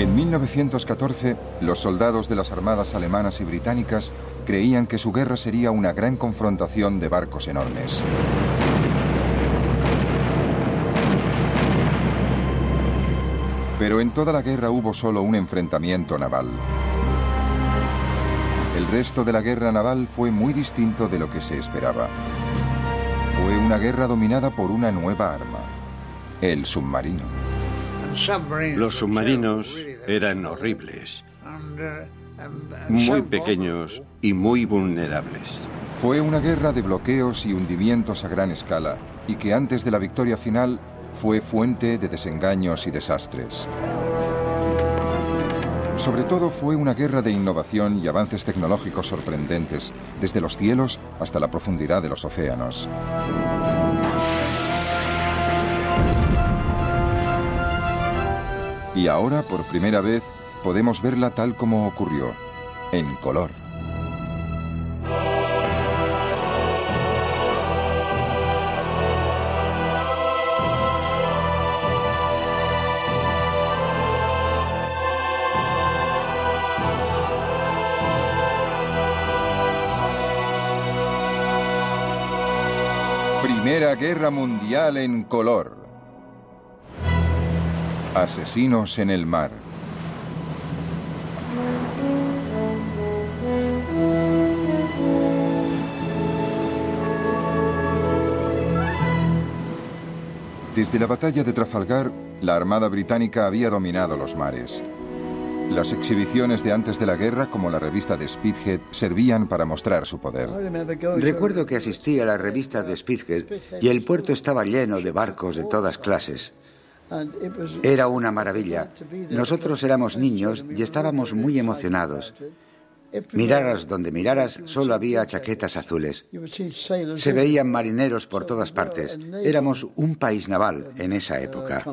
En 1914, los soldados de las armadas alemanas y británicas creían que su guerra sería una gran confrontación de barcos enormes. Pero en toda la guerra hubo solo un enfrentamiento naval. El resto de la guerra naval fue muy distinto de lo que se esperaba. Fue una guerra dominada por una nueva arma, el submarino. Los submarinos eran horribles, muy pequeños y muy vulnerables. Fue una guerra de bloqueos y hundimientos a gran escala, y que antes de la victoria final fue fuente de desengaños y desastres. Sobre todo fue una guerra de innovación y avances tecnológicos sorprendentes, desde los cielos hasta la profundidad de los océanos. Y ahora, por primera vez, podemos verla tal como ocurrió, en color. Primera Guerra Mundial en color. Asesinos en el mar. Desde la batalla de Trafalgar, la Armada británica había dominado los mares. Las exhibiciones de antes de la guerra, como la revista de Spithead, servían para mostrar su poder. Recuerdo que asistí a la revista de Spithead y el puerto estaba lleno de barcos de todas clases. Era una maravilla. Nosotros éramos niños y estábamos muy emocionados. Miraras donde miraras, solo había chaquetas azules. Se veían marineros por todas partes. Éramos un país naval en esa época.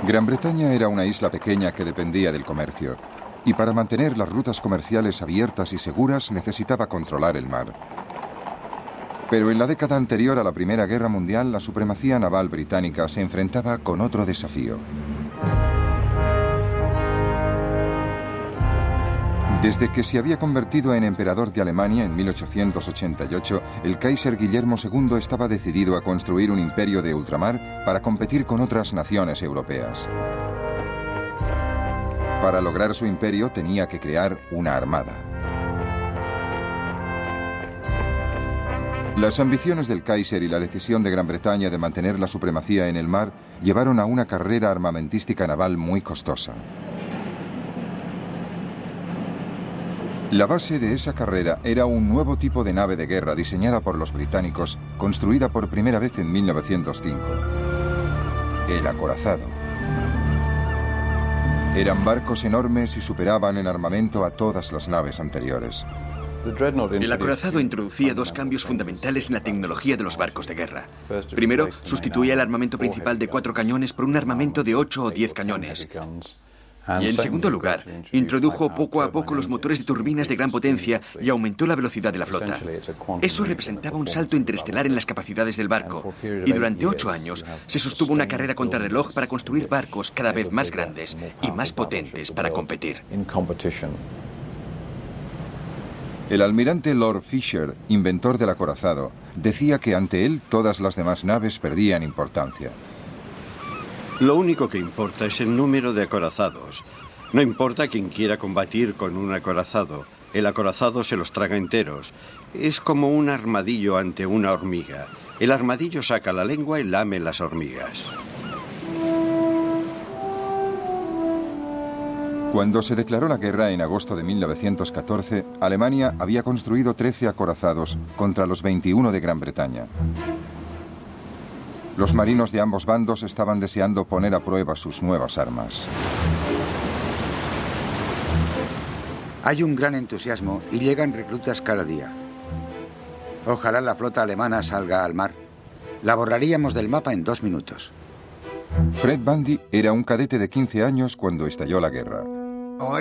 Gran Bretaña era una isla pequeña que dependía del comercio, y para mantener las rutas comerciales abiertas y seguras necesitaba controlar el mar. Pero en la década anterior a la Primera Guerra Mundial, la supremacía naval británica se enfrentaba con otro desafío. Desde que se había convertido en emperador de Alemania en 1888, el Kaiser Guillermo II estaba decidido a construir un imperio de ultramar para competir con otras naciones europeas. Para lograr su imperio tenía que crear una armada. Las ambiciones del Kaiser y la decisión de Gran Bretaña de mantener la supremacía en el mar llevaron a una carrera armamentística naval muy costosa. La base de esa carrera era un nuevo tipo de nave de guerra diseñada por los británicos, construida por primera vez en 1905. El acorazado. Eran barcos enormes y superaban en armamento a todas las naves anteriores. El acorazado introducía dos cambios fundamentales en la tecnología de los barcos de guerra. Primero, sustituía el armamento principal de 4 cañones por un armamento de 8 o 10 cañones. Y en segundo lugar, introdujo poco a poco los motores de turbinas de gran potencia y aumentó la velocidad de la flota. Eso representaba un salto interestelar en las capacidades del barco, y durante 8 años se sostuvo una carrera contrarreloj para construir barcos cada vez más grandes y más potentes para competir. El almirante Lord Fisher, inventor del acorazado, decía que ante él todas las demás naves perdían importancia. Lo único que importa es el número de acorazados. No importa quién quiera combatir con un acorazado. El acorazado se los traga enteros. Es como un armadillo ante una hormiga. El armadillo saca la lengua y lame las hormigas. Cuando se declaró la guerra en agosto de 1914, Alemania había construido 13 acorazados contra los 21 de Gran Bretaña. Los marinos de ambos bandos estaban deseando poner a prueba sus nuevas armas. Hay un gran entusiasmo y llegan reclutas cada día. Ojalá la flota alemana salga al mar. La borraríamos del mapa en 2 minutos. Fred Bundy era un cadete de 15 años cuando estalló la guerra.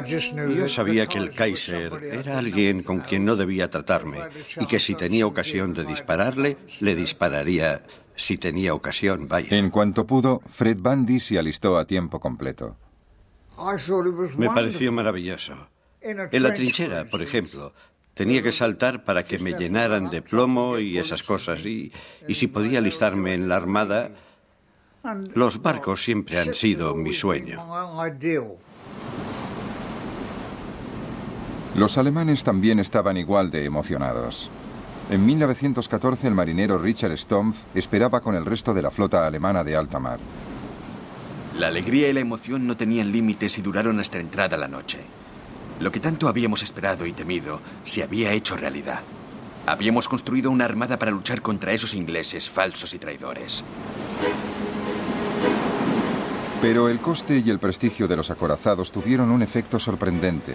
Yo sabía que el Kaiser era alguien con quien no debía tratarme y que si tenía ocasión de dispararle, le dispararía si tenía ocasión, vaya. En cuanto pudo, Fred Bundy se alistó a tiempo completo. Me pareció maravilloso. En la trinchera, por ejemplo, tenía que saltar para que me llenaran de plomo y esas cosas. Y si podía alistarme en la armada, los barcos siempre han sido mi sueño. Los alemanes también estaban igual de emocionados. En 1914 el marinero Richard Stumpf esperaba con el resto de la flota alemana de alta mar. La alegría y la emoción no tenían límites y duraron hasta entrada la noche. Lo que tanto habíamos esperado y temido se había hecho realidad. Habíamos construido una armada para luchar contra esos ingleses falsos y traidores. Pero el coste y el prestigio de los acorazados tuvieron un efecto sorprendente.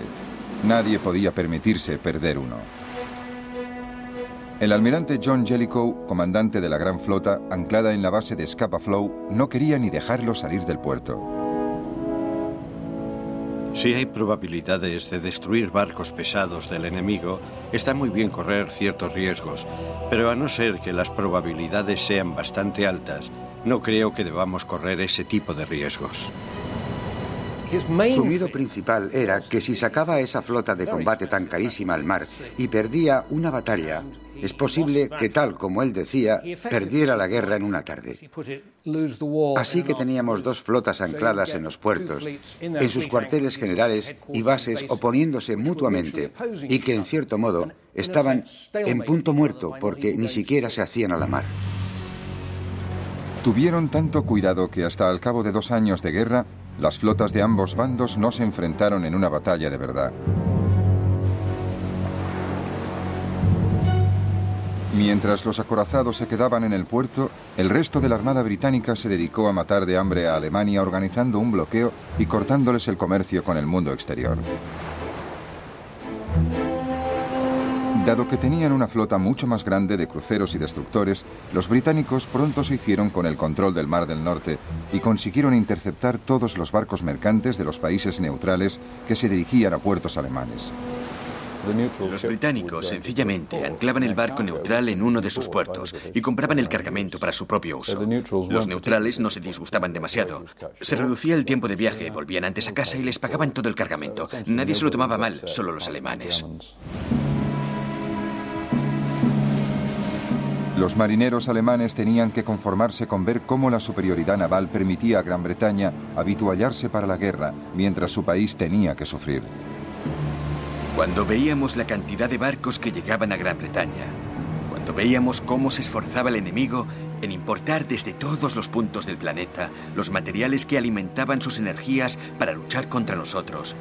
Nadie podía permitirse perder uno. El almirante John Jellicoe, comandante de la Gran Flota, anclada en la base de Scapa Flow, no quería ni dejarlo salir del puerto. Si hay probabilidades de destruir barcos pesados del enemigo, está muy bien correr ciertos riesgos, pero a no ser que las probabilidades sean bastante altas, no creo que debamos correr ese tipo de riesgos. Su miedo principal era que si sacaba esa flota de combate tan carísima al mar y perdía una batalla, es posible que, tal como él decía, perdiera la guerra en una tarde. Así que teníamos dos flotas ancladas en los puertos, en sus cuarteles generales y bases oponiéndose mutuamente, y que, en cierto modo, estaban en punto muerto porque ni siquiera se hacían a la mar. Tuvieron tanto cuidado que hasta al cabo de 2 años de guerra, las flotas de ambos bandos no se enfrentaron en una batalla de verdad. Mientras los acorazados se quedaban en el puerto, el resto de la Armada Británica se dedicó a matar de hambre a Alemania organizando un bloqueo y cortándoles el comercio con el mundo exterior. Dado que tenían una flota mucho más grande de cruceros y destructores, los británicos pronto se hicieron con el control del Mar del Norte y consiguieron interceptar todos los barcos mercantes de los países neutrales que se dirigían a puertos alemanes. Los británicos sencillamente anclaban el barco neutral en uno de sus puertos y compraban el cargamento para su propio uso. Los neutrales no se disgustaban demasiado. Se reducía el tiempo de viaje, volvían antes a casa y les pagaban todo el cargamento. Nadie se lo tomaba mal, solo los alemanes. Los marineros alemanes tenían que conformarse con ver cómo la superioridad naval permitía a Gran Bretaña habituallarse para la guerra, mientras su país tenía que sufrir. Cuando veíamos la cantidad de barcos que llegaban a Gran Bretaña, cuando veíamos cómo se esforzaba el enemigo en importar desde todos los puntos del planeta los materiales que alimentaban sus energías para luchar contra nosotros,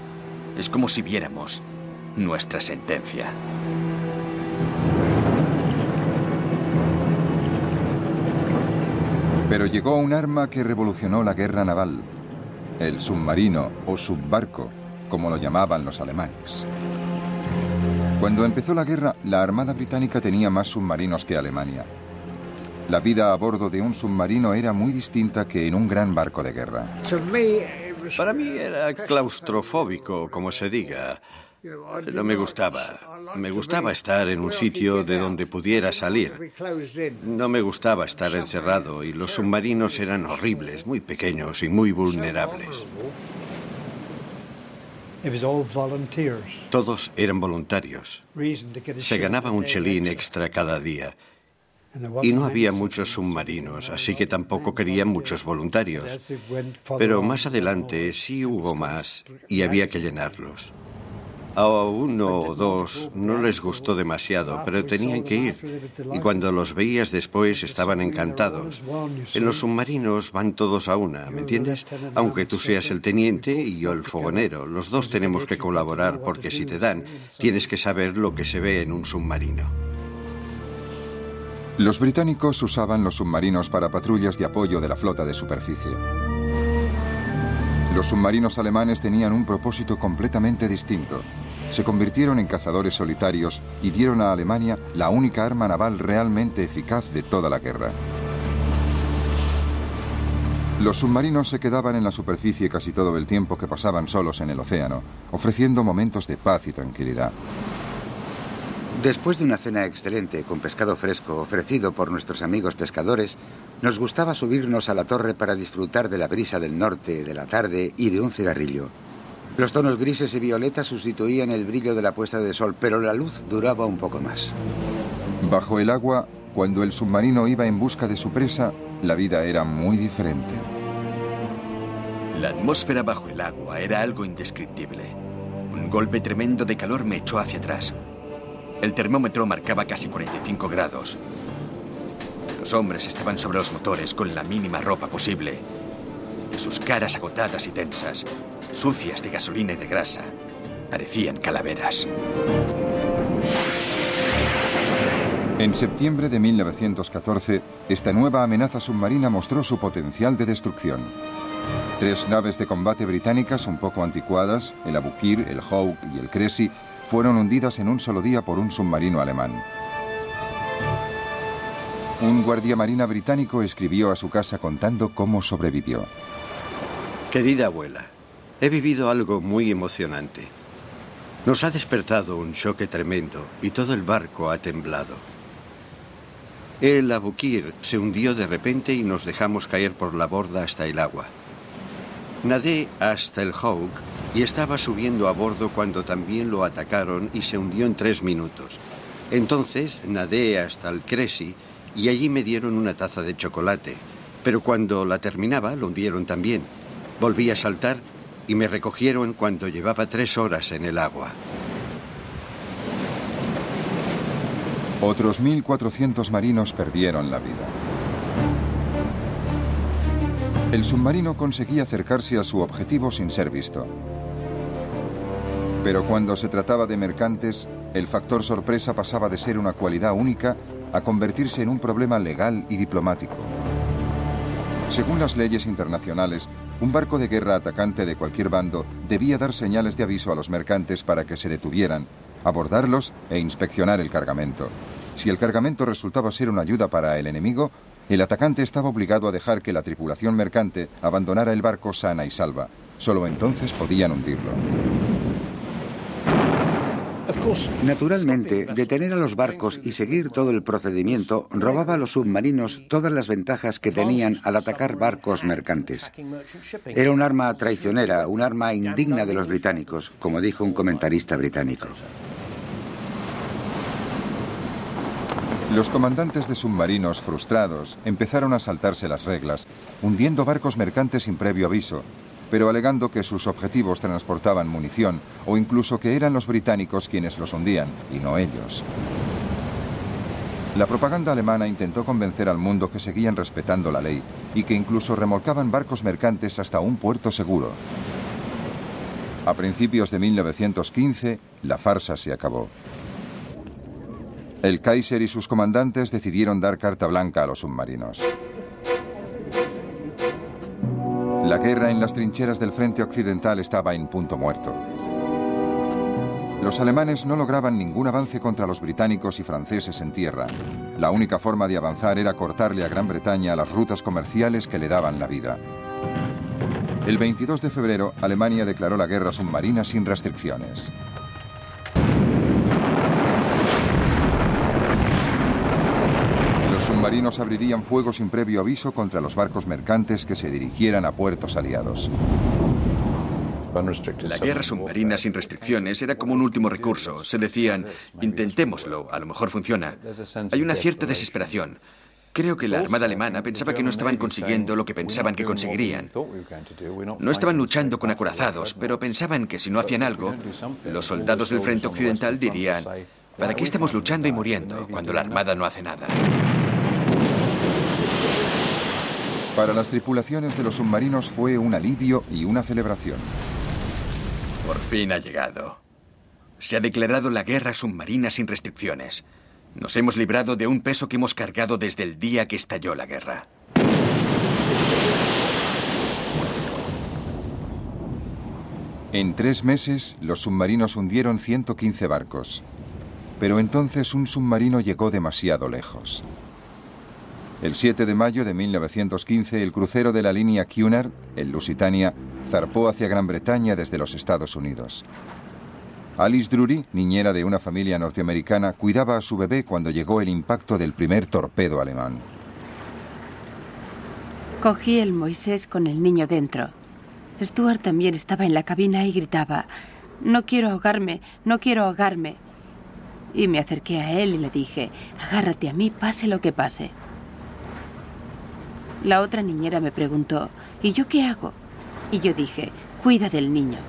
es como si viéramos nuestra sentencia. Pero llegó un arma que revolucionó la guerra naval, el submarino o subbarco, como lo llamaban los alemanes. Cuando empezó la guerra, la Armada Británica tenía más submarinos que Alemania. La vida a bordo de un submarino era muy distinta que en un gran barco de guerra. Para mí era claustrofóbico, como se diga. No me gustaba. Me gustaba estar en un sitio de donde pudiera salir. No me gustaba estar encerrado y los submarinos eran horribles, muy pequeños y muy vulnerables. Todos eran voluntarios. Se ganaba un chelín extra cada día. Y no había muchos submarinos, así que tampoco querían muchos voluntarios. Pero más adelante sí hubo más y había que llenarlos. A 1 o 2 no les gustó demasiado, pero tenían que ir. Y cuando los veías después estaban encantados. En los submarinos van todos a una, ¿me entiendes? Aunque tú seas el teniente y yo el fogonero, los dos tenemos que colaborar porque si te dan, tienes que saber lo que se ve en un submarino. Los británicos usaban los submarinos para patrullas de apoyo de la flota de superficie. Los submarinos alemanes tenían un propósito completamente distinto. Se convirtieron en cazadores solitarios y dieron a Alemania la única arma naval realmente eficaz de toda la guerra. Los submarinos se quedaban en la superficie casi todo el tiempo que pasaban solos en el océano, ofreciendo momentos de paz y tranquilidad. Después de una cena excelente con pescado fresco ofrecido por nuestros amigos pescadores, Nos gustaba subirnos a la torre para disfrutar de la brisa del norte, de la tarde y de un cigarrillo. Los tonos grises y violetas sustituían el brillo de la puesta de sol, pero la luz duraba un poco más. Bajo el agua, cuando el submarino iba en busca de su presa, la vida era muy diferente. La atmósfera bajo el agua era algo indescriptible. Un golpe tremendo de calor me echó hacia atrás. El termómetro marcaba casi 45 grados. Los hombres estaban sobre los motores con la mínima ropa posible. Y sus caras agotadas y tensas, sucias de gasolina y de grasa, parecían calaveras. En septiembre de 1914, esta nueva amenaza submarina mostró su potencial de destrucción. 3 naves de combate británicas un poco anticuadas, el Aboukir, el Hawk y el Cressy, fueron hundidas en un solo día por un submarino alemán. Un guardiamarina británico escribió a su casa contando cómo sobrevivió. Querida abuela, he vivido algo muy emocionante. Nos ha despertado un choque tremendo y todo el barco ha temblado. El Aboukir se hundió de repente y nos dejamos caer por la borda hasta el agua. Nadé hasta el Hawk y estaba subiendo a bordo cuando también lo atacaron y se hundió en 3 minutos. Entonces nadé hasta el Cressy y allí me dieron una taza de chocolate, pero cuando la terminaba lo hundieron también. Volví a saltar y me recogieron cuando llevaba 3 horas en el agua. Otros 1.400 marinos perdieron la vida. El submarino conseguía acercarse a su objetivo sin ser visto. Pero cuando se trataba de mercantes, el factor sorpresa pasaba de ser una cualidad única a convertirse en un problema legal y diplomático. Según las leyes internacionales, un barco de guerra atacante de cualquier bando debía dar señales de aviso a los mercantes para que se detuvieran, abordarlos e inspeccionar el cargamento. Si el cargamento resultaba ser una ayuda para el enemigo, el atacante estaba obligado a dejar que la tripulación mercante abandonara el barco sana y salva. Solo entonces podían hundirlo. Naturalmente, detener a los barcos y seguir todo el procedimiento robaba a los submarinos todas las ventajas que tenían al atacar barcos mercantes. Era un arma traicionera, un arma indigna de los británicos, como dijo un comentarista británico. Los comandantes de submarinos, frustrados, empezaron a saltarse las reglas, hundiendo barcos mercantes sin previo aviso, pero alegando que sus objetivos transportaban munición o incluso que eran los británicos quienes los hundían y no ellos. La propaganda alemana intentó convencer al mundo que seguían respetando la ley y que incluso remolcaban barcos mercantes hasta un puerto seguro. A principios de 1915, la farsa se acabó. El Kaiser y sus comandantes decidieron dar carta blanca a los submarinos. La guerra en las trincheras del frente occidental estaba en punto muerto. Los alemanes no lograban ningún avance contra los británicos y franceses en tierra. La única forma de avanzar era cortarle a Gran Bretaña las rutas comerciales que le daban la vida. El 22 de febrero, Alemania declaró la guerra submarina sin restricciones. Los submarinos abrirían fuego sin previo aviso contra los barcos mercantes que se dirigieran a puertos aliados. La guerra submarina sin restricciones era como un último recurso. Se decían, intentémoslo, a lo mejor funciona. Hay una cierta desesperación. Creo que la Armada alemana pensaba que no estaban consiguiendo lo que pensaban que conseguirían. No estaban luchando con acorazados, pero pensaban que si no hacían algo, los soldados del frente occidental dirían, ¿para qué estamos luchando y muriendo cuando la Armada no hace nada? Para las tripulaciones de los submarinos fue un alivio y una celebración. Por fin ha llegado. Se ha declarado la guerra submarina sin restricciones. Nos hemos librado de un peso que hemos cargado desde el día que estalló la guerra. En 3 meses, los submarinos hundieron 115 barcos. Pero entonces un submarino llegó demasiado lejos. El 7 de mayo de 1915, el crucero de la línea Cunard, el Lusitania, zarpó hacia Gran Bretaña desde los Estados Unidos. Alice Drury, niñera de una familia norteamericana, cuidaba a su bebé cuando llegó el impacto del primer torpedo alemán. Cogí el Moisés con el niño dentro. Stuart también estaba en la cabina y gritaba: «No quiero ahogarme, no quiero ahogarme». Y me acerqué a él y le dije: «Agárrate a mí, pase lo que pase». La otra niñera me preguntó: «¿Y yo qué hago?». Y yo dije: «Cuida del niño».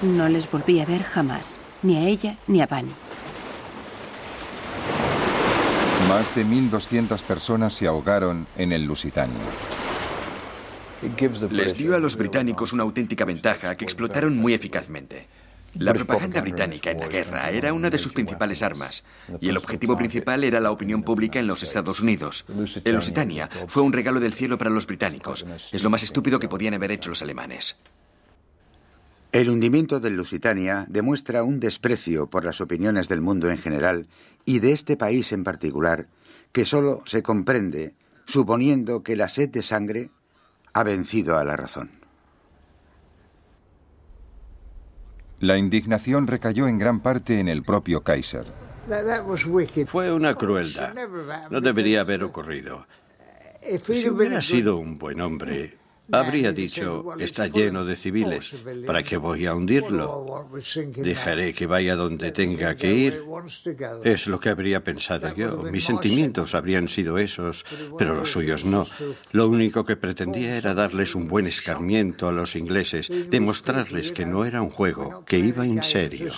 No les volví a ver jamás, ni a ella ni a Bunny. Más de 1.200 personas se ahogaron en el Lusitania. Les dio a los británicos una auténtica ventaja que explotaron muy eficazmente. La propaganda británica en la guerra era una de sus principales armas, y el objetivo principal era la opinión pública en los Estados Unidos. El Lusitania fue un regalo del cielo para los británicos. Es lo más estúpido que podían haber hecho los alemanes. El hundimiento del Lusitania demuestra un desprecio por las opiniones del mundo en general y de este país en particular, que solo se comprende suponiendo que la sed de sangre ha vencido a la razón. La indignación recayó en gran parte en el propio Kaiser. Fue una crueldad. No debería haber ocurrido. Si hubiera sido un buen hombre, habría dicho: está lleno de civiles, ¿para qué voy a hundirlo? Dejaré que vaya donde tenga que ir. Es lo que habría pensado yo. Mis sentimientos habrían sido esos, pero los suyos no. Lo único que pretendía era darles un buen escarmiento a los ingleses, demostrarles que no era un juego, que iba en serio.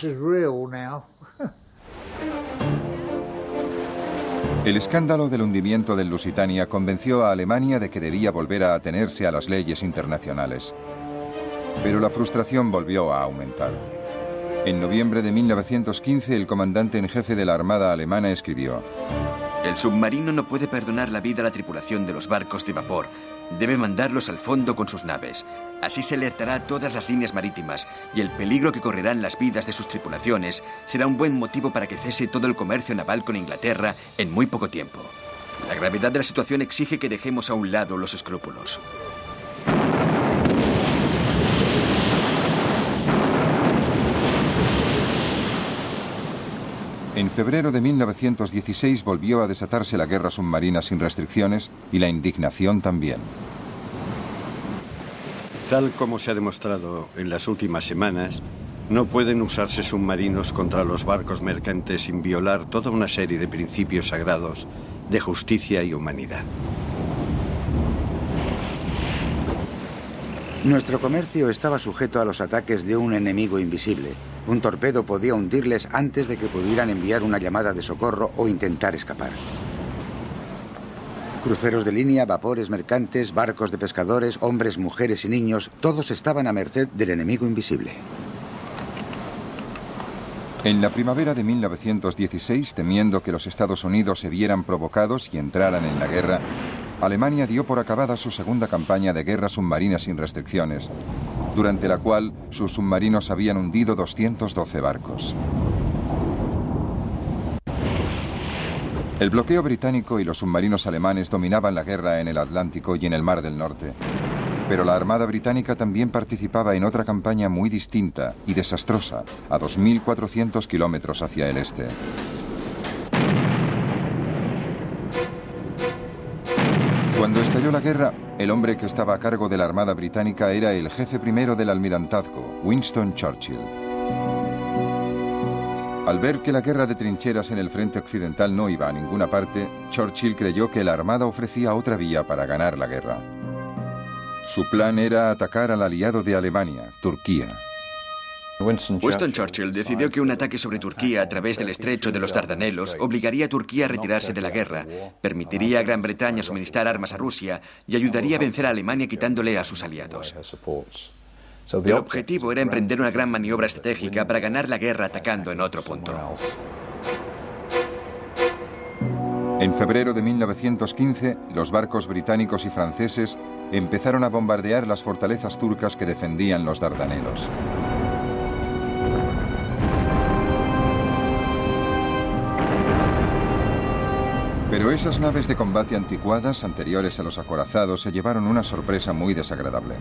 El escándalo del hundimiento del Lusitania convenció a Alemania de que debía volver a atenerse a las leyes internacionales. Pero la frustración volvió a aumentar. En noviembre de 1915, el comandante en jefe de la Armada alemana escribió: El submarino no puede perdonar la vida a la tripulación de los barcos de vapor. Debe mandarlos al fondo con sus naves. Así se alertará a todas las líneas marítimas y el peligro que correrán las vidas de sus tripulaciones será un buen motivo para que cese todo el comercio naval con Inglaterra en muy poco tiempo. La gravedad de la situación exige que dejemos a un lado los escrúpulos. En febrero de 1916 volvió a desatarse la guerra submarina sin restricciones y la indignación también. Tal como se ha demostrado en las últimas semanas, no pueden usarse submarinos contra los barcos mercantes sin violar toda una serie de principios sagrados de justicia y humanidad. Nuestro comercio estaba sujeto a los ataques de un enemigo invisible. Un torpedo podía hundirles antes de que pudieran enviar una llamada de socorro o intentar escapar. Cruceros de línea, vapores mercantes, barcos de pescadores, hombres, mujeres y niños, todos estaban a merced del enemigo invisible. En la primavera de 1916, temiendo que los Estados Unidos se vieran provocados y entraran en la guerra, Alemania dio por acabada su segunda campaña de guerra submarina sin restricciones, durante la cual sus submarinos habían hundido 212 barcos. El bloqueo británico y los submarinos alemanes dominaban la guerra en el Atlántico y en el Mar del Norte. Pero la Armada Británica también participaba en otra campaña muy distinta y desastrosa, a 2.400 kilómetros hacia el este. Cuando estalló la guerra, el hombre que estaba a cargo de la Armada Británica era el jefe primero del almirantazgo, Winston Churchill. Al ver que la guerra de trincheras en el frente occidental no iba a ninguna parte, Churchill creyó que la Armada ofrecía otra vía para ganar la guerra. Su plan era atacar al aliado de Alemania, Turquía. Winston Churchill decidió que un ataque sobre Turquía a través del estrecho de los Dardanelos obligaría a Turquía a retirarse de la guerra, permitiría a Gran Bretaña suministrar armas a Rusia y ayudaría a vencer a Alemania quitándole a sus aliados. El objetivo era emprender una gran maniobra estratégica para ganar la guerra atacando en otro punto. En febrero de 1915, los barcos británicos y franceses empezaron a bombardear las fortalezas turcas que defendían los Dardanelos. Pero esas naves de combate anticuadas, anteriores a los acorazados, se llevaron una sorpresa muy desagradable.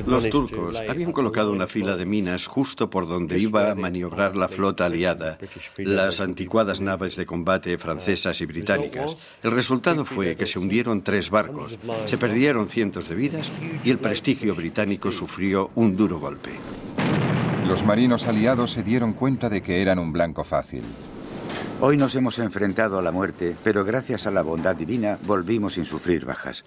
Los turcos habían colocado una fila de minas justo por donde iba a maniobrar la flota aliada, las anticuadas naves de combate francesas y británicas. El resultado fue que se hundieron 3 barcos, se perdieron cientos de vidas y el prestigio británico sufrió un duro golpe. Los marinos aliados se dieron cuenta de que eran un blanco fácil. Hoy nos hemos enfrentado a la muerte, pero gracias a la bondad divina volvimos sin sufrir bajas.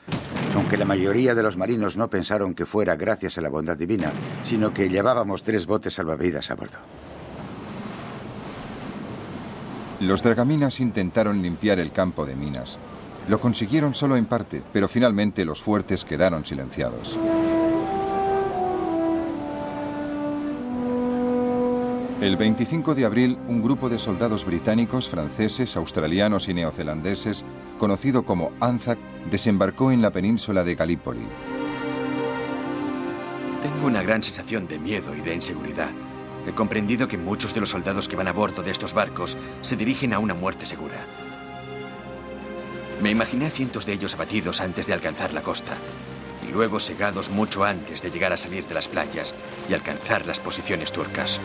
Aunque la mayoría de los marinos no pensaron que fuera gracias a la bondad divina, sino que llevábamos 3 botes salvavidas a bordo. Los dragaminas intentaron limpiar el campo de minas. Lo consiguieron solo en parte, pero finalmente los fuertes quedaron silenciados. El 25 de abril, un grupo de soldados británicos, franceses, australianos y neozelandeses, conocido como ANZAC, desembarcó en la península de Galípoli. Tengo una gran sensación de miedo y de inseguridad. He comprendido que muchos de los soldados que van a bordo de estos barcos se dirigen a una muerte segura. Me imaginé a cientos de ellos abatidos antes de alcanzar la costa, y luego segados mucho antes de llegar a salir de las playas y alcanzar las posiciones turcas.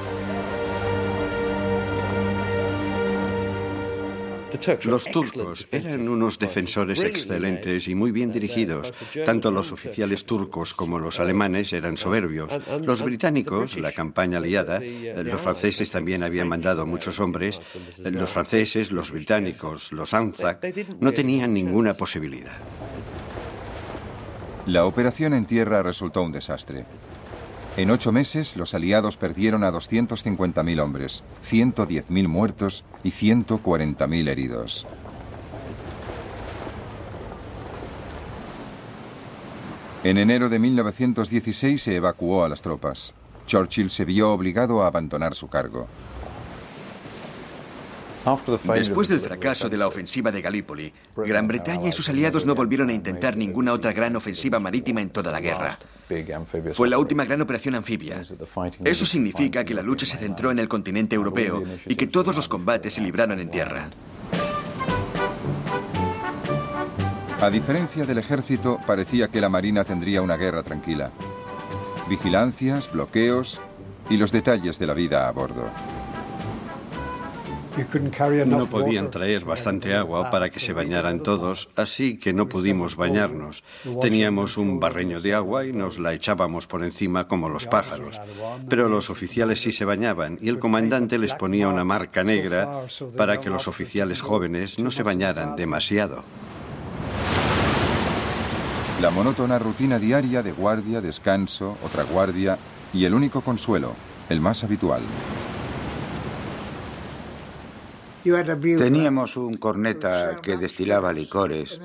Los turcos eran unos defensores excelentes y muy bien dirigidos. Tanto los oficiales turcos como los alemanes eran soberbios. Los británicos, la campaña aliada, los franceses también habían mandado muchos hombres. Los franceses, los británicos, los ANZAC, no tenían ninguna posibilidad. La operación en tierra resultó un desastre. En 8 meses, los aliados perdieron a 250.000 hombres, 110.000 muertos y 140.000 heridos. En enero de 1916 se evacuó a las tropas. Churchill se vio obligado a abandonar su cargo. Después del fracaso de la ofensiva de Galípoli, Gran Bretaña y sus aliados no volvieron a intentar ninguna otra gran ofensiva marítima en toda la guerra. Fue la última gran operación anfibia. Eso significa que la lucha se centró en el continente europeo y que todos los combates se libraron en tierra. A diferencia del ejército, parecía que la marina tendría una guerra tranquila. Vigilancias, bloqueos y los detalles de la vida a bordo. No podían traer bastante agua para que se bañaran todos, así que no pudimos bañarnos. Teníamos un barreño de agua y nos la echábamos por encima como los pájaros. Pero los oficiales sí se bañaban y el comandante les ponía una marca negra para que los oficiales jóvenes no se bañaran demasiado. La monótona rutina diaria de guardia, descanso, otra guardia y el único consuelo, el más habitual. Teníamos un corneta que destilaba licores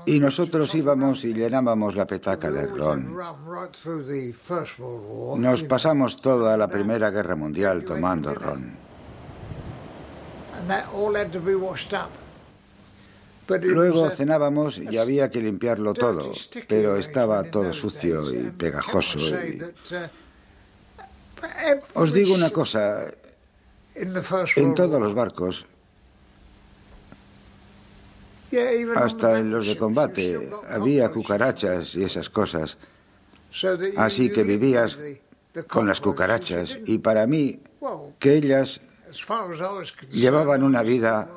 y nosotros íbamos y llenábamos la petaca de ron. Nos pasamos toda la Primera Guerra Mundial tomando ron. Luego cenábamos y había que limpiarlo todo, pero estaba todo sucio y pegajoso. Os digo una cosa. En todos los barcos, hasta en los de combate, había cucarachas y esas cosas. Así que vivías con las cucarachas y para mí, que ellas llevaban una vida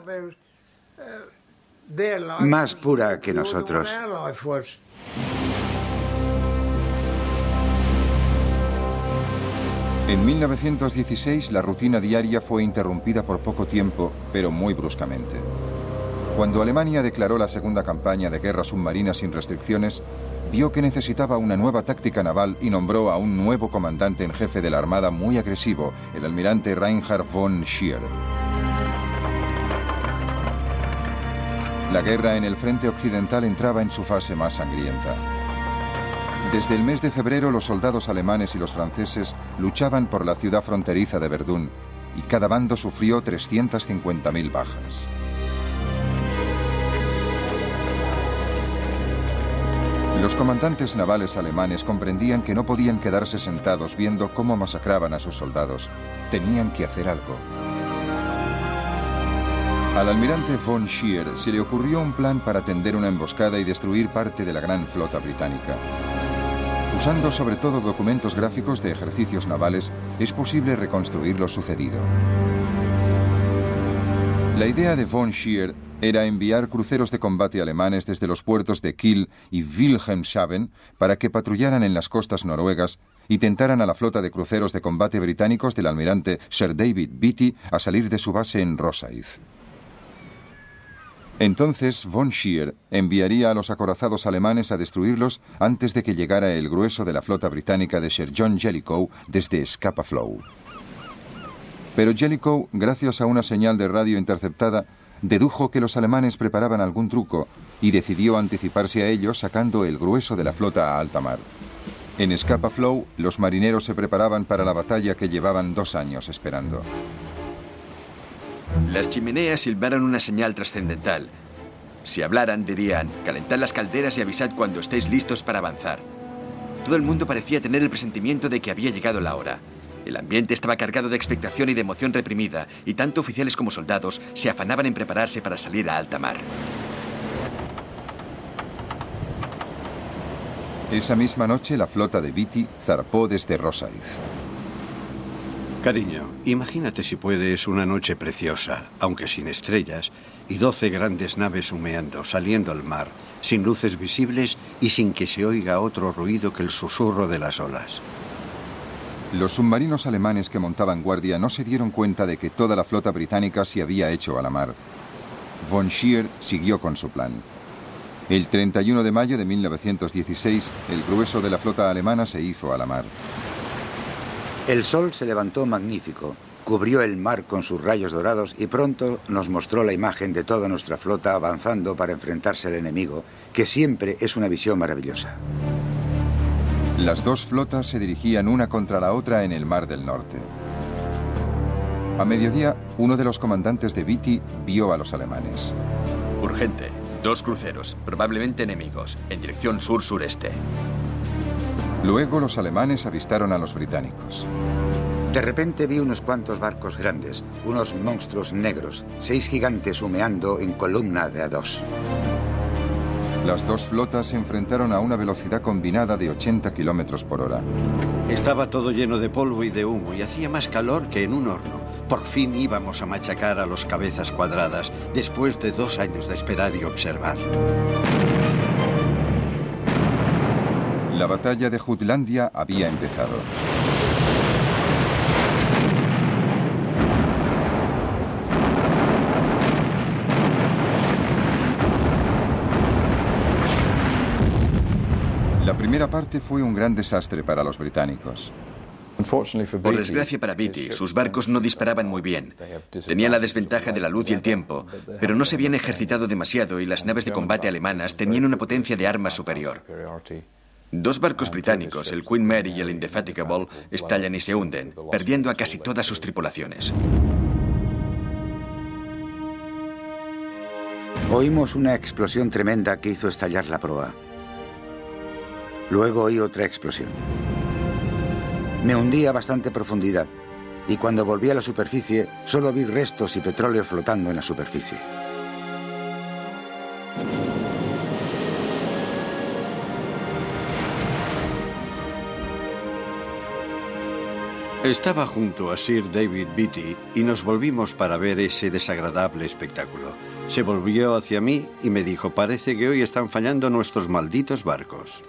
más pura que nosotros. En 1916 la rutina diaria fue interrumpida por poco tiempo, pero muy bruscamente. Cuando Alemania declaró la segunda campaña de guerra submarina sin restricciones, vio que necesitaba una nueva táctica naval y nombró a un nuevo comandante en jefe de la Armada muy agresivo, el almirante Reinhard von Scheer. La guerra en el frente occidental entraba en su fase más sangrienta. Desde el mes de febrero, los soldados alemanes y los franceses luchaban por la ciudad fronteriza de Verdún y cada bando sufrió 350.000 bajas. Los comandantes navales alemanes comprendían que no podían quedarse sentados viendo cómo masacraban a sus soldados. Tenían que hacer algo. Al almirante von Scheer se le ocurrió un plan para tender una emboscada y destruir parte de la gran flota británica. Usando sobre todo documentos gráficos de ejercicios navales, es posible reconstruir lo sucedido. La idea de von Scheer era enviar cruceros de combate alemanes desde los puertos de Kiel y Wilhelmshaven para que patrullaran en las costas noruegas y tentaran a la flota de cruceros de combate británicos del almirante Sir David Beatty a salir de su base en Rosyth. Entonces, von Scheer enviaría a los acorazados alemanes a destruirlos antes de que llegara el grueso de la flota británica de Sir John Jellicoe desde Scapa Flow. Pero Jellicoe, gracias a una señal de radio interceptada, dedujo que los alemanes preparaban algún truco y decidió anticiparse a ellos sacando el grueso de la flota a alta mar. En Scapa Flow, los marineros se preparaban para la batalla que llevaban 2 años esperando. Las chimeneas silbaron una señal trascendental. Si hablaran, dirían: calentad las calderas y avisad cuando estéis listos para avanzar. Todo el mundo parecía tener el presentimiento de que había llegado la hora. El ambiente estaba cargado de expectación y de emoción reprimida, y tanto oficiales como soldados se afanaban en prepararse para salir a alta mar. Esa misma noche, la flota de Beatty zarpó desde Rosyth. Cariño, imagínate si puedes una noche preciosa, aunque sin estrellas, y 12 grandes naves humeando, saliendo al mar, sin luces visibles y sin que se oiga otro ruido que el susurro de las olas. Los submarinos alemanes que montaban guardia no se dieron cuenta de que toda la flota británica se había hecho a la mar. Von Scheer siguió con su plan. El 31 de mayo de 1916, el grueso de la flota alemana se hizo a la mar. El sol se levantó magnífico, cubrió el mar con sus rayos dorados y pronto nos mostró la imagen de toda nuestra flota avanzando para enfrentarse al enemigo, que siempre es una visión maravillosa. Las 2 flotas se dirigían una contra la otra en el Mar del Norte. A mediodía, uno de los comandantes de Beatty vio a los alemanes. Urgente. 2 cruceros, probablemente enemigos, en dirección sur-sureste. Luego los alemanes avistaron a los británicos. De repente vi unos cuantos barcos grandes, unos monstruos negros, 6 gigantes humeando en columna de A2. Las 2 flotas se enfrentaron a una velocidad combinada de 80 kilómetros por hora. Estaba todo lleno de polvo y de humo y hacía más calor que en un horno. Por fin íbamos a machacar a los cabezas cuadradas después de 2 años de esperar y observar. La batalla de Jutlandia había empezado. La primera parte fue un gran desastre para los británicos. Por desgracia para Beatty, sus barcos no disparaban muy bien. Tenían la desventaja de la luz y el tiempo, pero no se habían ejercitado demasiado y las naves de combate alemanas tenían una potencia de armas superior. 2 barcos británicos, el Queen Mary y el Indefatigable, estallan y se hunden, perdiendo a casi todas sus tripulaciones. Oímos una explosión tremenda que hizo estallar la proa. Luego oí otra explosión. Me hundí a bastante profundidad y cuando volví a la superficie solo vi restos y petróleo flotando en la superficie. Estaba junto a Sir David Beatty y nos volvimos para ver ese desagradable espectáculo. Se volvió hacia mí y me dijo: parece que hoy están fallando nuestros malditos barcos.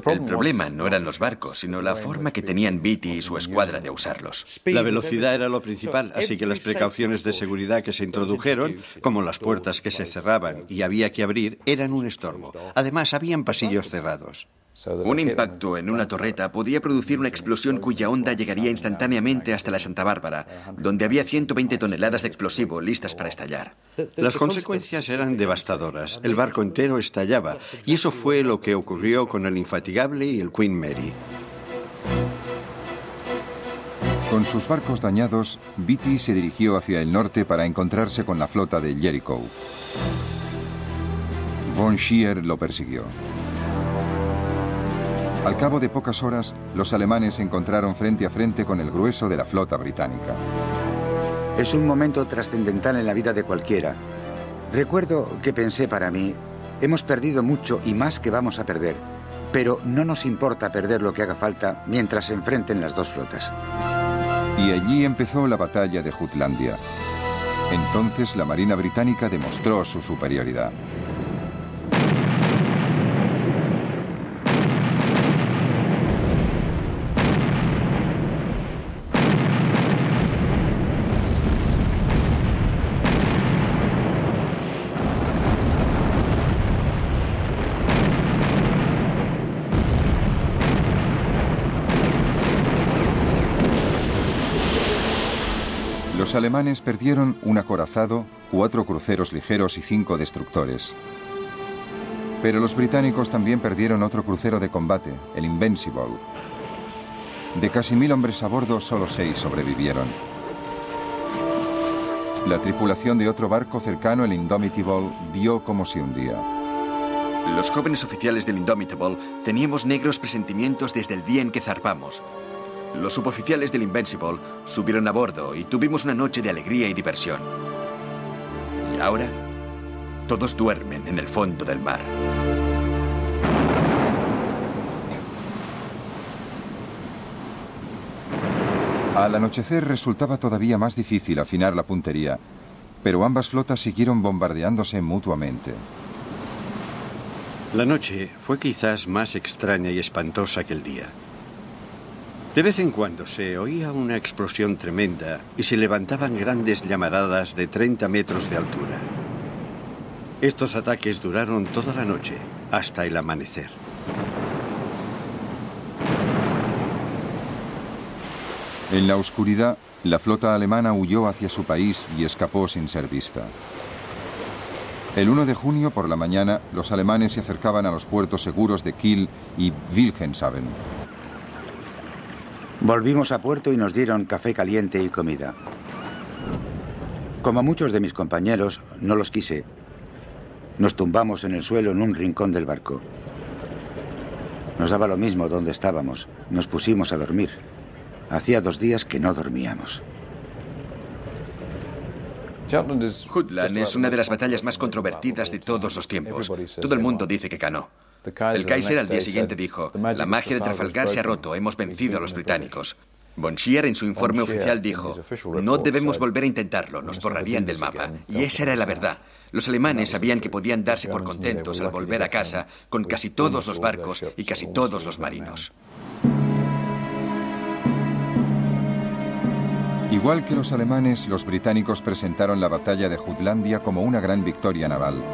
El problema no eran los barcos, sino la forma que tenían Beatty y su escuadra de usarlos. La velocidad era lo principal, así que las precauciones de seguridad que se introdujeron, como las puertas que se cerraban y había que abrir, eran un estorbo. Además, habían pasillos cerrados. Un impacto en una torreta podía producir una explosión cuya onda llegaría instantáneamente hasta la Santa Bárbara, donde había 120 toneladas de explosivo listas para estallar. Las consecuencias eran devastadoras. El barco entero estallaba, y eso fue lo que ocurrió con el Infatigable y el Queen Mary. Con sus barcos dañados, Beatty se dirigió hacia el norte para encontrarse con la flota de Jellicoe. Von Scheer lo persiguió. Al cabo de pocas horas, los alemanes se encontraron frente a frente con el grueso de la flota británica. Es un momento trascendental en la vida de cualquiera. Recuerdo que pensé para mí, hemos perdido mucho y más que vamos a perder, pero no nos importa perder lo que haga falta mientras se enfrenten las dos flotas. Y allí empezó la batalla de Jutlandia. Entonces la Marina británica demostró su superioridad. Los alemanes perdieron un acorazado, 4 cruceros ligeros y 5 destructores. Pero los británicos también perdieron otro crucero de combate, el Invincible. De casi 1000 hombres a bordo, solo 6 sobrevivieron. La tripulación de otro barco cercano, el Indomitable, vio cómo se hundía. Los jóvenes oficiales del Indomitable teníamos negros presentimientos desde el día en que zarpamos. Los suboficiales del Invincible subieron a bordo y tuvimos una noche de alegría y diversión. Y ahora, todos duermen en el fondo del mar. Al anochecer resultaba todavía más difícil afinar la puntería, pero ambas flotas siguieron bombardeándose mutuamente. La noche fue quizás más extraña y espantosa que el día. De vez en cuando se oía una explosión tremenda y se levantaban grandes llamaradas de 30 metros de altura. Estos ataques duraron toda la noche, hasta el amanecer. En la oscuridad, la flota alemana huyó hacia su país y escapó sin ser vista. El 1 de junio por la mañana, los alemanes se acercaban a los puertos seguros de Kiel y Wilhelmshaven. Volvimos a puerto y nos dieron café caliente y comida. Como muchos de mis compañeros, no los quise. Nos tumbamos en el suelo en un rincón del barco. Nos daba lo mismo donde estábamos. Nos pusimos a dormir. Hacía 2 días que no dormíamos. Jutland es una de las batallas más controvertidas de todos los tiempos. Todo el mundo dice que ganó. El Kaiser al día siguiente dijo: la magia de Trafalgar se ha roto, hemos vencido a los británicos. Von Scheer en su informe oficial dijo: no debemos volver a intentarlo, nos borrarían del mapa. Y esa era la verdad. Los alemanes sabían que podían darse por contentos al volver a casa con casi todos los barcos y casi todos los marinos. Igual que los alemanes, los británicos presentaron la batalla de Jutlandia como una gran victoria naval.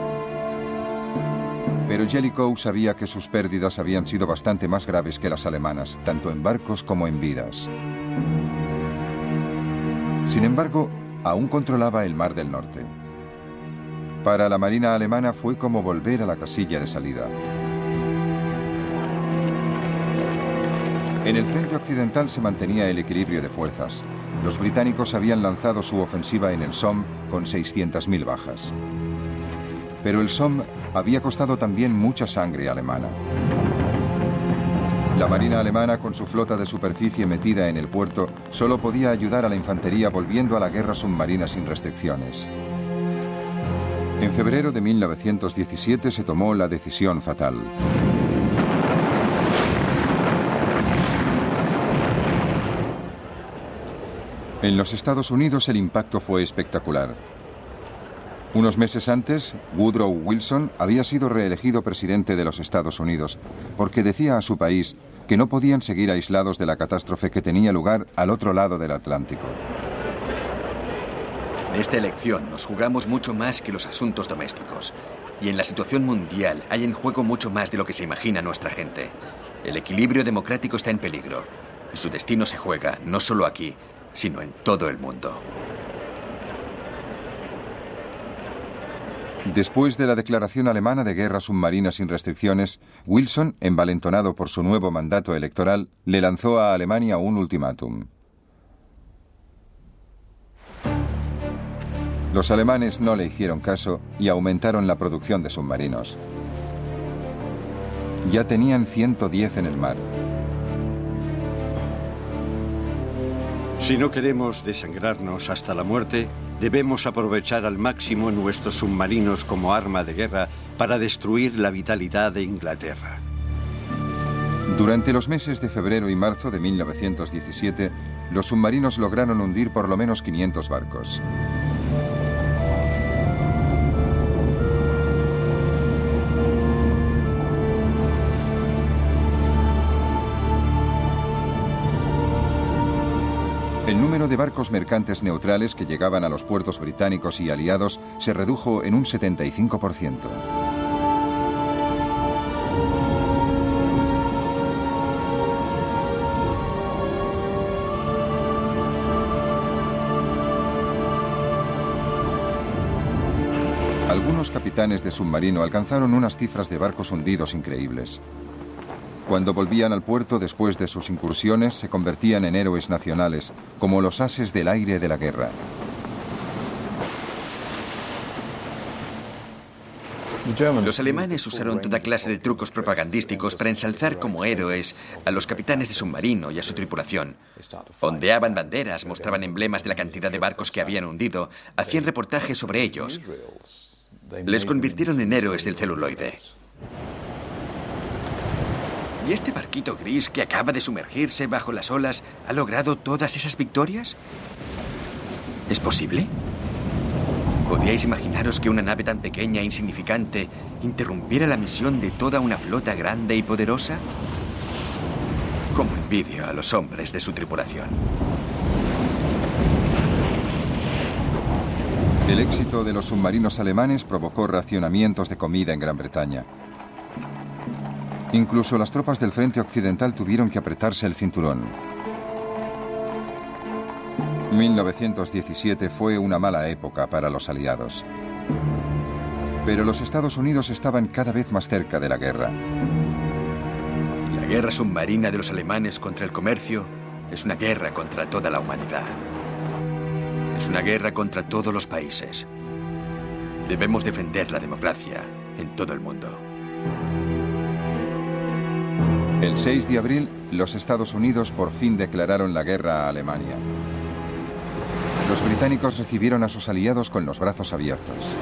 Pero Jellicoe sabía que sus pérdidas habían sido bastante más graves que las alemanas, tanto en barcos como en vidas. Sin embargo, aún controlaba el Mar del Norte. Para la Marina alemana fue como volver a la casilla de salida. En el frente occidental se mantenía el equilibrio de fuerzas. Los británicos habían lanzado su ofensiva en el Somme con 600.000 bajas. Pero el Somme había costado también mucha sangre alemana. La Marina alemana, con su flota de superficie metida en el puerto, solo podía ayudar a la infantería volviendo a la guerra submarina sin restricciones. En febrero de 1917 se tomó la decisión fatal. En los Estados Unidos el impacto fue espectacular. Unos meses antes, Woodrow Wilson había sido reelegido presidente de los Estados Unidos porque decía a su país que no podían seguir aislados de la catástrofe que tenía lugar al otro lado del Atlántico. En esta elección nos jugamos mucho más que los asuntos domésticos. Y en la situación mundial hay en juego mucho más de lo que se imagina nuestra gente. El equilibrio democrático está en peligro. Y su destino se juega no solo aquí, sino en todo el mundo. Después de la declaración alemana de guerra submarina sin restricciones, Wilson, envalentonado por su nuevo mandato electoral, le lanzó a Alemania un ultimátum. Los alemanes no le hicieron caso y aumentaron la producción de submarinos. Ya tenían 110 en el mar. Si no queremos desangrarnos hasta la muerte, debemos aprovechar al máximo nuestros submarinos como arma de guerra para destruir la vitalidad de Inglaterra. Durante los meses de febrero y marzo de 1917, los submarinos lograron hundir por lo menos 500 barcos. El número de barcos mercantes neutrales que llegaban a los puertos británicos y aliados se redujo en un 75%. Algunos capitanes de submarino alcanzaron unas cifras de barcos hundidos increíbles. Cuando volvían al puerto después de sus incursiones, se convertían en héroes nacionales, como los ases del aire de la guerra. Los alemanes usaron toda clase de trucos propagandísticos para ensalzar como héroes a los capitanes de submarino y a su tripulación. Ondeaban banderas, mostraban emblemas de la cantidad de barcos que habían hundido, hacían reportajes sobre ellos. Les convirtieron en héroes del celuloide. ¿Y este barquito gris que acaba de sumergirse bajo las olas ha logrado todas esas victorias? ¿Es posible? ¿Podríais imaginaros que una nave tan pequeña e insignificante interrumpiera la misión de toda una flota grande y poderosa? Cómo envidio a los hombres de su tripulación. El éxito de los submarinos alemanes provocó racionamientos de comida en Gran Bretaña. Incluso las tropas del frente occidental tuvieron que apretarse el cinturón. 1917 fue una mala época para los aliados. Pero los Estados Unidos estaban cada vez más cerca de la guerra. La guerra submarina de los alemanes contra el comercio es una guerra contra toda la humanidad. Es una guerra contra todos los países. Debemos defender la democracia en todo el mundo. El 6 de abril, los Estados Unidos por fin declararon la guerra a Alemania. Los británicos recibieron a sus aliados con los brazos abiertos.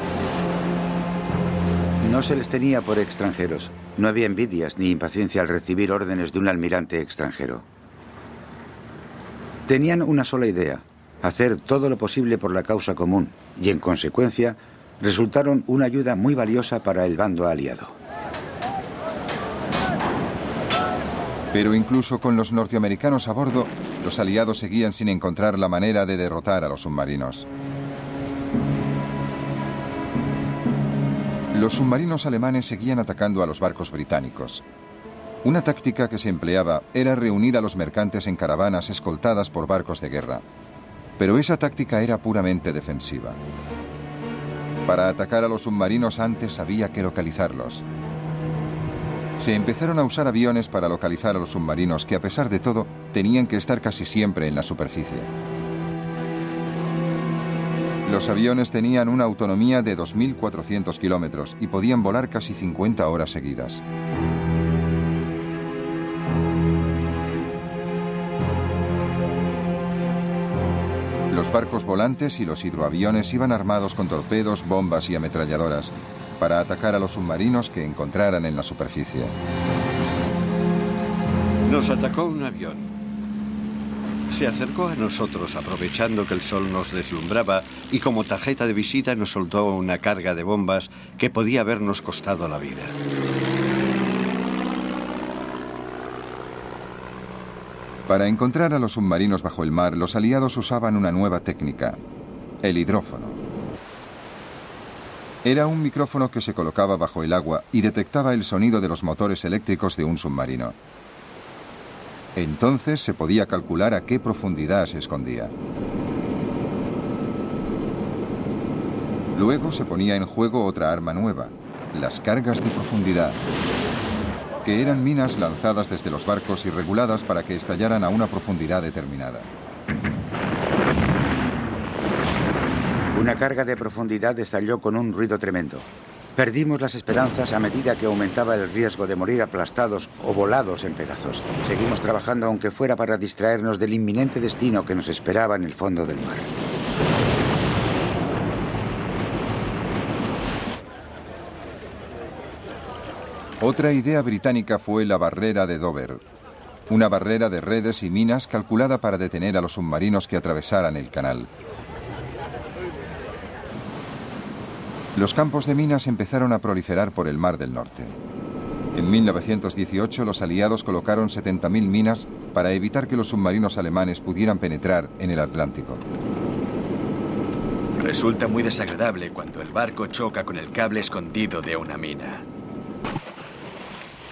No se les tenía por extranjeros. No había envidias ni impaciencia al recibir órdenes de un almirante extranjero. Tenían una sola idea: hacer todo lo posible por la causa común, y en consecuencia resultaron una ayuda muy valiosa para el bando aliado. Pero incluso con los norteamericanos a bordo, los aliados seguían sin encontrar la manera de derrotar a los submarinos. Los submarinos alemanes seguían atacando a los barcos británicos. Una táctica que se empleaba era reunir a los mercantes en caravanas escoltadas por barcos de guerra. Pero esa táctica era puramente defensiva. Para atacar a los submarinos antes había que localizarlos. Se empezaron a usar aviones para localizar a los submarinos que, a pesar de todo, tenían que estar casi siempre en la superficie. Los aviones tenían una autonomía de 2.400 kilómetros y podían volar casi 50 horas seguidas. Los barcos volantes y los hidroaviones iban armados con torpedos, bombas y ametralladoras para atacar a los submarinos que encontraran en la superficie. Nos atacó un avión. Se acercó a nosotros aprovechando que el sol nos deslumbraba y como tarjeta de visita nos soltó una carga de bombas que podía habernos costado la vida. Para encontrar a los submarinos bajo el mar, los aliados usaban una nueva técnica: el hidrófono. Era un micrófono que se colocaba bajo el agua y detectaba el sonido de los motores eléctricos de un submarino. Entonces se podía calcular a qué profundidad se escondía. Luego se ponía en juego otra arma nueva: las cargas de profundidad, que eran minas lanzadas desde los barcos y reguladas para que estallaran a una profundidad determinada. Una carga de profundidad estalló con un ruido tremendo. Perdimos las esperanzas a medida que aumentaba el riesgo de morir aplastados o volados en pedazos. Seguimos trabajando aunque fuera para distraernos del inminente destino que nos esperaba en el fondo del mar. Otra idea británica fue la barrera de Dover, una barrera de redes y minas calculada para detener a los submarinos que atravesaran el canal. Los campos de minas empezaron a proliferar por el Mar del Norte. En 1918 los aliados colocaron 70.000 minas para evitar que los submarinos alemanes pudieran penetrar en el Atlántico. Resulta muy desagradable cuando el barco choca con el cable escondido de una mina.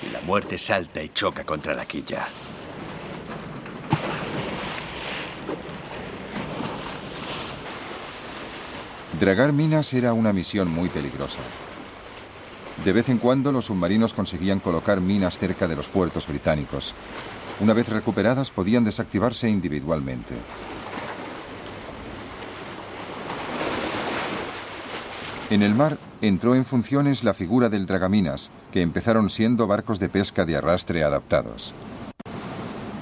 Y la muerte salta y choca contra la quilla. Dragar minas era una misión muy peligrosa. De vez en cuando los submarinos conseguían colocar minas cerca de los puertos británicos. Una vez recuperadas podían desactivarse individualmente. En el mar entró en funciones la figura del dragaminas, que empezaron siendo barcos de pesca de arrastre adaptados.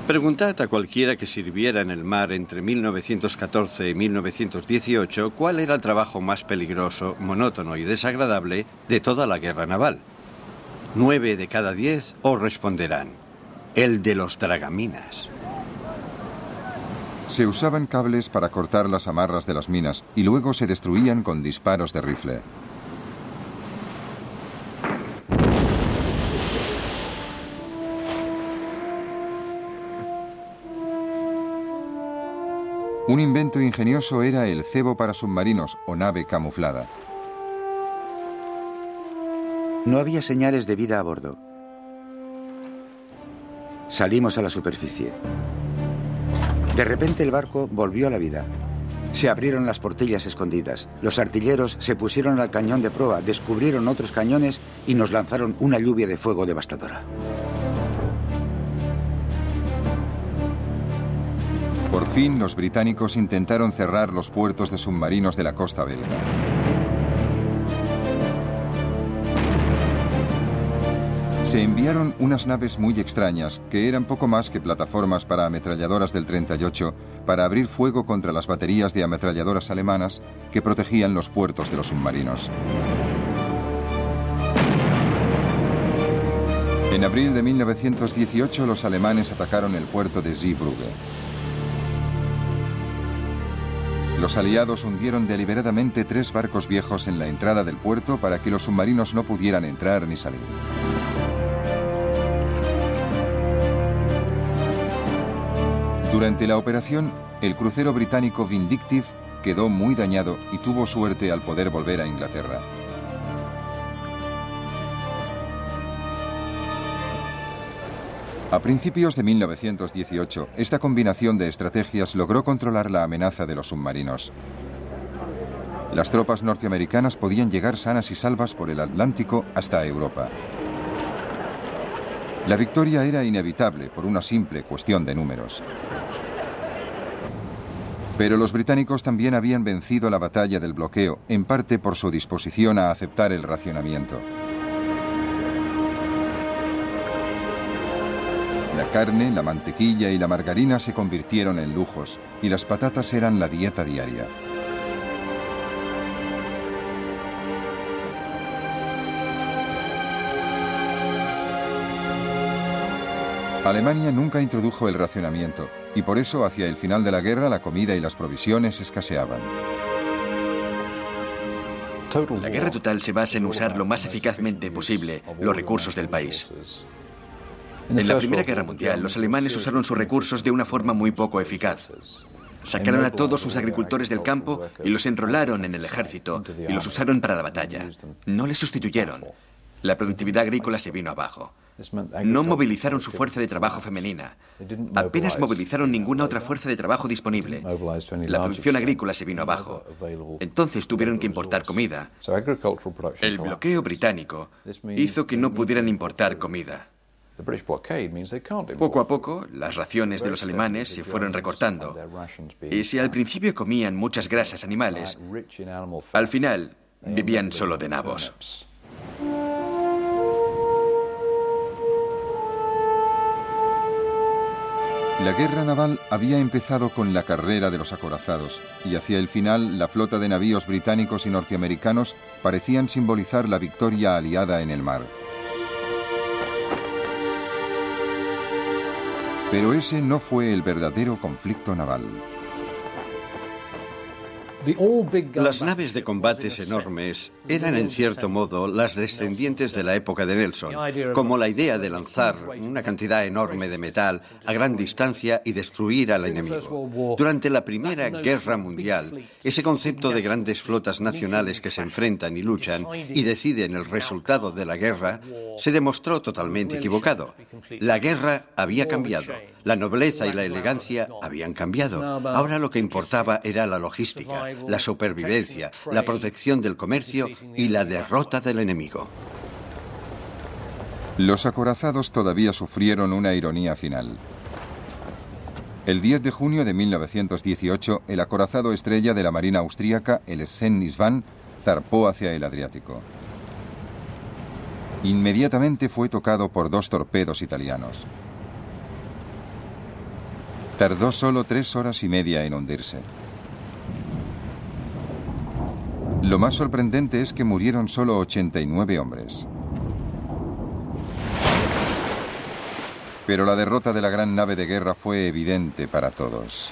Preguntad a cualquiera que sirviera en el mar entre 1914 y 1918 cuál era el trabajo más peligroso, monótono y desagradable de toda la guerra naval. 9 de cada 10 os responderán: el de los dragaminas. Se usaban cables para cortar las amarras de las minas y luego se destruían con disparos de rifle. Un invento ingenioso era el cebo para submarinos o nave camuflada. No había señales de vida a bordo. Salimos a la superficie. De repente el barco volvió a la vida. Se abrieron las portillas escondidas. Los artilleros se pusieron al cañón de proa, descubrieron otros cañones y nos lanzaron una lluvia de fuego devastadora. Por fin, los británicos intentaron cerrar los puertos de submarinos de la costa belga. Se enviaron unas naves muy extrañas, que eran poco más que plataformas para ametralladoras del 38, para abrir fuego contra las baterías de ametralladoras alemanas que protegían los puertos de los submarinos. En abril de 1918, los alemanes atacaron el puerto de Zeebrugge. Los aliados hundieron deliberadamente 3 barcos viejos en la entrada del puerto para que los submarinos no pudieran entrar ni salir. Durante la operación, el crucero británico Vindictive quedó muy dañado y tuvo suerte al poder volver a Inglaterra. A principios de 1918, esta combinación de estrategias logró controlar la amenaza de los submarinos. Las tropas norteamericanas podían llegar sanas y salvas por el Atlántico hasta Europa. La victoria era inevitable por una simple cuestión de números. Pero los británicos también habían vencido la batalla del bloqueo, en parte por su disposición a aceptar el racionamiento. La carne, la mantequilla y la margarina se convirtieron en lujos y las patatas eran la dieta diaria. Alemania nunca introdujo el racionamiento y por eso hacia el final de la guerra la comida y las provisiones escaseaban. La guerra total se basa en usar lo más eficazmente posible los recursos del país. En la Primera Guerra Mundial, los alemanes usaron sus recursos de una forma muy poco eficaz. Sacaron a todos sus agricultores del campo y los enrolaron en el ejército y los usaron para la batalla. No les sustituyeron. La productividad agrícola se vino abajo. No movilizaron su fuerza de trabajo femenina. Apenas movilizaron ninguna otra fuerza de trabajo disponible. La producción agrícola se vino abajo. Entonces tuvieron que importar comida. El bloqueo británico hizo que no pudieran importar comida. Poco a poco, las raciones de los alemanes se fueron recortando. Y si al principio comían muchas grasas animales, al final vivían solo de nabos. La guerra naval había empezado con la carrera de los acorazados y hacia el final la flota de navíos británicos y norteamericanos parecían simbolizar la victoria aliada en el mar. Pero ese no fue el verdadero conflicto naval. Las naves de combates enormes eran en cierto modo las descendientes de la época de Nelson, como la idea de lanzar una cantidad enorme de metal a gran distancia y destruir al enemigo. Durante la Primera Guerra Mundial, ese concepto de grandes flotas nacionales que se enfrentan y luchan y deciden el resultado de la guerra se demostró totalmente equivocado. La guerra había cambiado, la nobleza y la elegancia habían cambiado. Ahora lo que importaba era la logística, la supervivencia, la protección del comercio y la derrota del enemigo. Los acorazados todavía sufrieron una ironía final. El 10 de junio de 1918, el acorazado estrella de la Marina austríaca, el Sven-Isvan, zarpó hacia el Adriático. Inmediatamente fue tocado por 2 torpedos italianos. Tardó solo 3 horas y media en hundirse. Lo más sorprendente es que murieron solo 89 hombres. Pero la derrota de la gran nave de guerra fue evidente para todos.